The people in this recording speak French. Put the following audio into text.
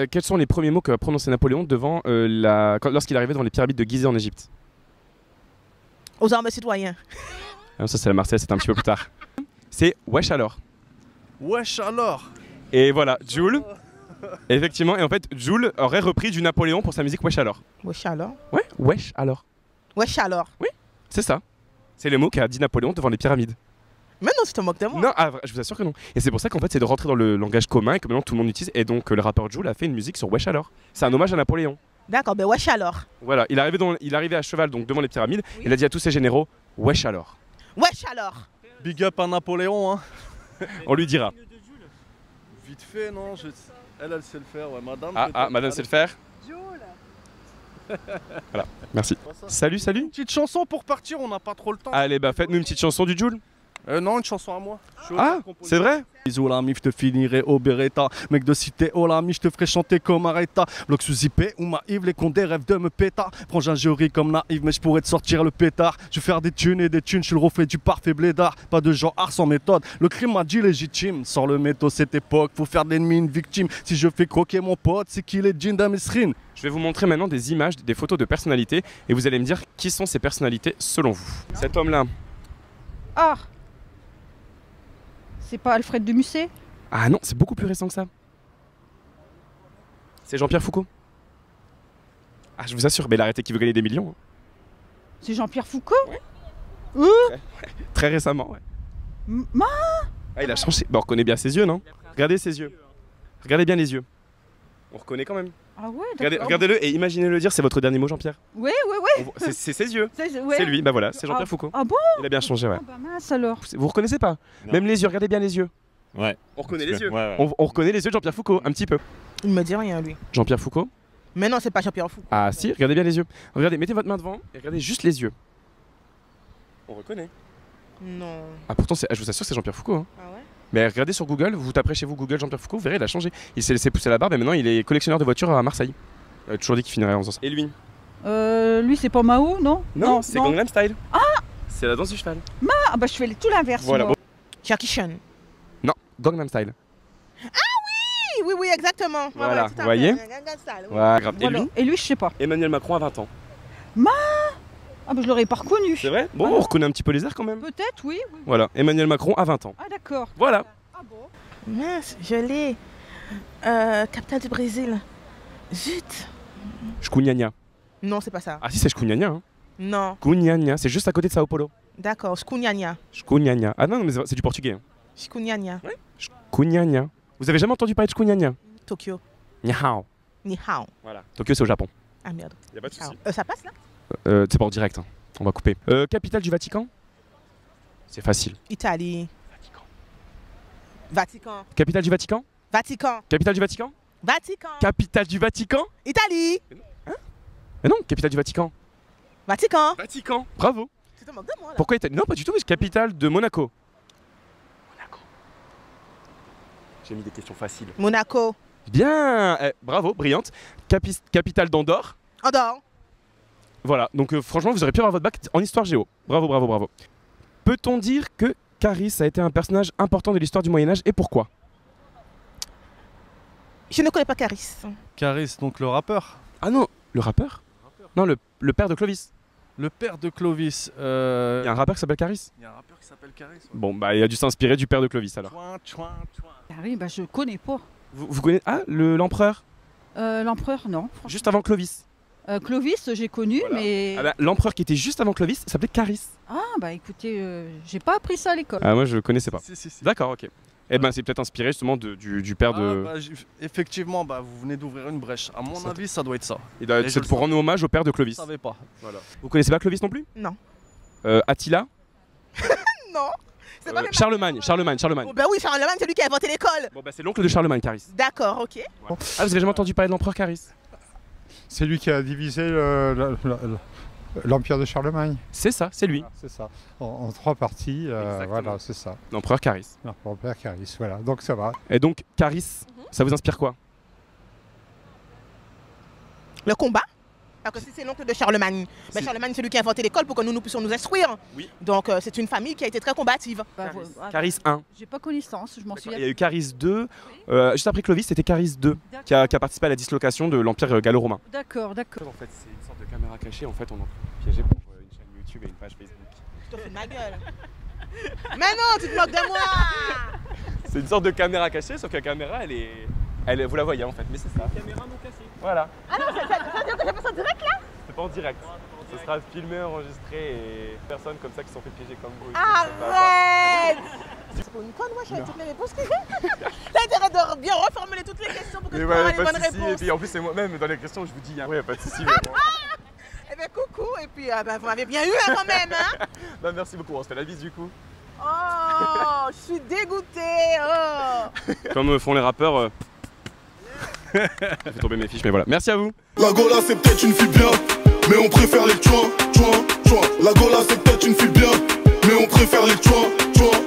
Quels sont les premiers mots que va prononcer Napoléon devant lorsqu'il arrivait devant les pyramides de Gizeh en Égypte? Aux armes citoyens. Ah, ça c'est la Marseillaise, c'est un petit peu plus tard. C'est wesh alors. Wesh alors. Et voilà, Jul. Effectivement, et en fait, Jul aurait repris du Napoléon pour sa musique wesh alors. Wesh alors. Ouais, wesh alors. Wesh alors. Oui, c'est ça. C'est le mot qu'a dit Napoléon devant les pyramides. Mais non, tu te moques de moi. Non, je vous assure que non. Et c'est pour ça qu'en fait, c'est de rentrer dans le langage commun et que maintenant tout le monde utilise. Et donc, le rappeur Jul a fait une musique sur wesh alors. C'est un hommage à Napoléon. D'accord, ben wesh alors. Voilà, il arrivait à cheval donc devant les pyramides. Oui. Il a dit à tous ses généraux wesh alors. Wesh alors. Big up à Napoléon, hein. On lui dira. Vite fait, non elle sait le faire, ouais, madame. Madame sait le faire. Voilà, merci. Salut. Une petite chanson pour partir, on n'a pas trop le temps. Allez, bah faites-nous une petite chanson du Jul. Non, une chanson à moi. Ah, c'est vrai? Bisous l'ami, je te finirai au Beretta. Mec de cité, oh l'ami, je te ferai chanter comme Areta. Bloc sous IP ou Maïve, les condés rêvent de me pétard. Frangin, je ris comme naïve, mais je pourrais te sortir le pétard. Je vais faire des thunes et des thunes, je suis le reflet du parfait blédard. Pas de genre art sans méthode, le crime m'a dit légitime. Sors le métaux cette époque, faut faire de l'ennemi une victime. Si je fais croquer mon pote, c'est qu'il est Jinda Mesrine. Je vais vous montrer maintenant des images, des photos de personnalités. Et vous allez me dire qui sont ces personnalités selon vous. Cet homme-là. Ah! C'est pas Alfred de Musset? Ah non, c'est beaucoup plus récent que ça. C'est Jean-Pierre Foucault. Ah, je vous assure, mais il a arrêté qui veut gagner des millions. C'est Jean-Pierre Foucault? Ouais. Très récemment, ouais. Ah, il a changé. Bah, on reconnaît bien ses yeux, non? Regardez ses yeux. Regardez bien les yeux. On reconnaît quand même. Ah ouais, d'accord. Regardez-le et imaginez-le dire, c'est votre dernier mot, Jean-Pierre. Ouais. C'est ses yeux. Ouais. C'est lui, bah voilà, c'est Jean-Pierre Foucault. Ah bon? Il a bien changé, ouais. Ah bah mince alors. Vous reconnaissez pas? Non. Même les yeux, regardez bien les yeux. Ouais. On reconnaît les yeux. Ouais. On reconnaît les yeux de Jean-Pierre Foucault, un petit peu. Il me dit rien, lui. Jean-Pierre Foucault? Mais non, c'est pas Jean-Pierre Foucault. Ah si, regardez bien les yeux. Regardez, mettez votre main devant et regardez juste les yeux. On reconnaît. Non. Ah pourtant, je vous assure, c'est Jean-Pierre Foucault. Hein. Ah ouais? Mais regardez sur Google, vous taperez chez vous Google Jean-Pierre Foucault, vous verrez, il a changé. Il s'est laissé pousser la barbe et maintenant il est collectionneur de voitures à Marseille. Il a toujours dit qu'il finirait en faisant ça. Et lui? Lui c'est pas Mao, non? Non, c'est Gangnam Style. Ah! C'est la danse du cheval. Ah bah je fais tout l'inverse. Voilà. Moi. Jackie Chan. Non, Gangnam Style. Oui, exactement. Voilà, Ouais, vous voyez? Voilà, grave. Voilà. Et lui je sais pas. Emmanuel Macron à 20 ans. Ah bah je l'aurais pas reconnu. C'est vrai? Bon, on reconnaît un petit peu les airs quand même. Peut-être, oui. Voilà, Emmanuel Macron à 20 ans. Ah d'accord. Voilà. Ah bon? Mince, je l'ai. Capitale du Brésil. Zut. Shkunyanya. Non, c'est pas ça. Ah si, c'est Shkunyanya. Hein. Non. Shkunyanya, c'est juste à côté de Sao Paulo. D'accord, Shkunyanya. Shkunyanya. Ah non, mais c'est du portugais. Hein. Shkunyanya. Shkunyanya. Vous avez jamais entendu parler de Shkunyanya? Tokyo. Ni hao. Ni hao. Voilà. Tokyo, c'est au Japon. Ah merde. Y a pas de souci. Ça passe là? C'est pas en direct. Hein. On va couper. Capitale du Vatican? C'est facile. Italie. Vatican. Capitale du Vatican? Vatican. Capitale du Vatican? Vatican. Capitale du Vatican? Italie. Mais non, capitale du Vatican. Vatican. Vatican. Bravo. Tu te moques de moi là. Pourquoi Italie? Non, pas du tout. C'est capitale de Monaco. Monaco. J'ai mis des questions faciles. Monaco. Bien. Bravo, brillante. Capitale d'Andorre. Andorre. Voilà. Donc franchement, vous aurez pu avoir votre bac en histoire géo. Bravo, bravo, bravo. Peut-on dire que Caris a été un personnage important de l'histoire du Moyen-Âge et pourquoi? Je ne connais pas Caris. Caris, donc le rappeur. Ah non, le rappeur? Non, le père de Clovis. Le père de Clovis. Il y a un rappeur qui s'appelle Caris? Il y a un rappeur qui s'appelle Caris. Ouais. Bon, bah il a dû s'inspirer du père de Clovis alors. Chouin. Ah oui, bah je connais pas. Vous connaissez... Ah, l'empereur? L'empereur, non. Juste avant Clovis. Clovis, j'ai connu, Voilà. mais... Ah bah, l'empereur qui était juste avant Clovis s'appelait Caris. Ah bah écoutez, j'ai pas appris ça à l'école. Ah moi je connaissais pas. Si. D'accord, ok. Eh ben c'est peut-être inspiré justement du père de... Effectivement, vous venez d'ouvrir une brèche. À mon avis, ça doit être ça. C'est pour rendre hommage au père de Clovis. Je savais pas. Voilà. Vous connaissez pas Clovis non plus? Non. Attila? Non. C'est pas Charlemagne. Oh, bah oui, Charlemagne, c'est lui qui a inventé l'école. Bon bah c'est l'oncle de Charlemagne, Caris. D'accord, ok. Ouais. Ah vous avez jamais entendu parler de l'empereur Caris? C'est lui qui a divisé l'Empire de Charlemagne. C'est ça, c'est lui. Voilà, c'est ça. En trois parties, voilà, c'est ça. L'empereur Caris. L'empereur Caris, voilà. Donc ça va. Et donc Caris, ça vous inspire quoi? Le combat? Alors que si c'est l'oncle de Charlemagne, ben Charlemagne c'est lui qui a inventé l'école pour que nous puissions nous instruire. Oui. Donc c'est une famille qui a été très combative. Caris 1. J'ai pas connaissance, je m'en souviens. Il y a eu Caris 2. Juste après Clovis, c'était Caris 2 qui a participé à la dislocation de l'Empire gallo-romain. D'accord, d'accord. En fait, c'est une sorte de caméra cachée. En fait, on est piégé pour une chaîne YouTube et une page Facebook. Je te fous de ma gueule. Mais non, tu te moques de moi. C'est une sorte de caméra cachée, sauf que la caméra, vous la voyez en fait, mais c'est ça. Caméra non cachée. Voilà. Ah non, ça veut dire que j'ai fait ça en direct là? C'est pas en direct. Ce sera filmé, enregistré et personnes comme ça qui sont fait piéger comme vous. Arrête! C'est pour une conne, moi, je savais toutes les réponses que j'ai. T'as intérêt de bien reformuler toutes les questions pour que tu aies les bonnes réponses. Et puis en plus, c'est moi-même dans les questions, je vous dis, oui, pas de soucis. Eh bien, coucou, et puis vous m'avez bien eu quand même, hein? Bah, merci beaucoup, on se fait la bise du coup. Oh, je suis dégoûtée. Oh. Comme font les rappeurs. Je vais tomber mes fiches, mais voilà. Merci à vous. La Gola, c'est peut-être une fille bien, mais on préfère les tchouins, tchouins, tchouins. La Gola, c'est peut-être une fille bien, mais on préfère les tchouins, tchouins.